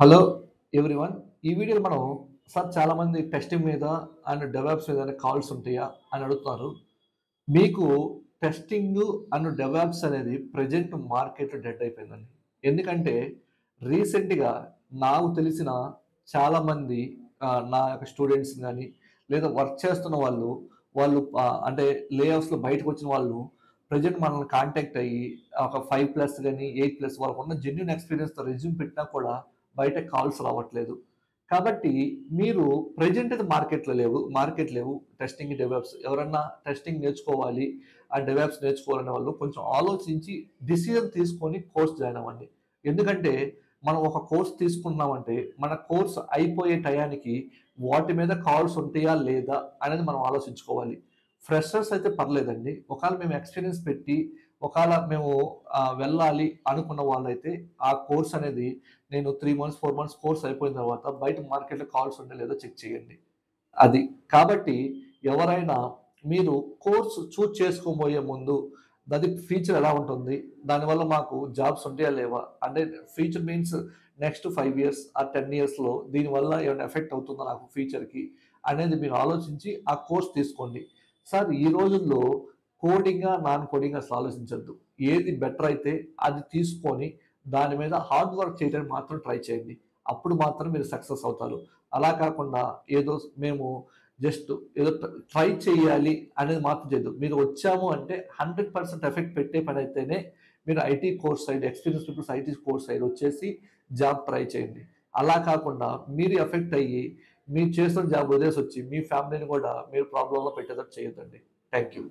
Hello everyone. ఈ వీడియోలో మనం సార్ చాలామంది టెస్టింగ్ మీద అండ్ డెవలప్స్ మీద కాల్స్ ఉంటాయా అని అడుగుతున్నారు. మీకు టెస్టింగ్ అండ్ డెవలప్స్ అనేది ప్రెజెంట్ మార్కెట్ డెడ్ అయిపోయిందండి. ఎందుకంటే రీసెంట్‌గా నాకు తెలిసిన చాలామంది నా యొక్క స్టూడెంట్స్ గాని, లేదా వర్క్ చేస్తున్న వాళ్ళు అంటే లే ఆఫ్స్‌లో బయటకొచ్చిన వాళ్ళు ప్రెజెంట్ మనల్ని కాంటాక్ట్ అయ్యి ఒక 5+ గాని, 8+ వాళ్ళకున్న జెన్యూన్ ఎక్స్‌పీరియన్స్‌తో రెజ్యూమ్ పెట్టినా కూడా బయట కాల్స్ రావట్లేదు. కాబట్టి మీరు ప్రెజెంట్ అయితే మార్కెట్ లేవు. టెస్టింగ్, డెవలప్స్ ఎవరన్నా టెస్టింగ్ నేర్చుకోవాలి, ఆ డెవలప్స్ నేర్చుకోవాలనే వాళ్ళు కొంచెం ఆలోచించి డిసిజన్ తీసుకొని కోర్స్ జాయిన్ అవ్వండి. ఎందుకంటే మనం ఒక కోర్స్ తీసుకుంటున్నామంటే మన కోర్స్ అయిపోయే టయానికి వాటి మీద కాల్స్ ఉంటాయా లేదా అనేది మనం ఆలోచించుకోవాలి. ఫ్రెషర్స్ అయితే పర్లేదండి. ఒకవేళ మేము ఎక్స్‌పీరియన్స్ పెట్టి ఒకవేళ మేము వెళ్ళాలి అనుకున్న వాళ్ళైతే ఆ కోర్స్ అనేది నేను 3 మంత్స్, 4 మంత్స్ కోర్స్ అయిపోయిన తర్వాత బయట మార్కెట్‌లో కాల్స్ ఉందో లేదో చెక్ చేయండి. అది. కాబట్టి ఎవరైనా మీరు కోర్స్ చేసుకోబోయే ముందు దాని ఫ్యూచర్ ఎలా ఉంటుంది? దానివల్ల మాకు జాబ్స్ ఉంటాయా లేవా? అంటే future means next 5 years or 10 ఇయర్స్‌లో దీనివల్ల ఏమైనా ఎఫెక్ట్ అవుతుందా నాకు ఫ్యూచర్‌కి అనేది మీరు ఆలోచించి ఆ కోర్స్ తీసుకోండి. సార్ ఈ రోజుల్లో కోడింగా, నాన్ కోడింగ్ అసలు ఆలోచించొద్దు. ఏది బెటర్ అయితే అది తీసుకొని దాని మీద హార్డ్ వర్క్ చేయడానికి మాత్రం ట్రై చేయండి. అప్పుడు మాత్రం మీరు సక్సెస్ అవుతారు. అలా కాకుండా ఏదో మేము జస్ట్ ఏదో ట్రై చేయాలి అనేది మాత్రం చేయొద్దు. మీరు వచ్చాము అంటే 100% ఎఫెక్ట్ పెట్టే పనైతేనే మీరు IT course side experience peoples IT course side వచ్చేసి జాబ్ ట్రై చేయండి. అలా కాకుండా మీరు ఎఫెక్ట్ అయ్యి మీరు చేస్తున్న జాబ్ వదిలేసొచ్చి మీ ఫ్యామిలీని కూడా మీరు ప్రాబ్లమ్‌లో పెట్టేటట్టు చేయొద్దండి. Thank you.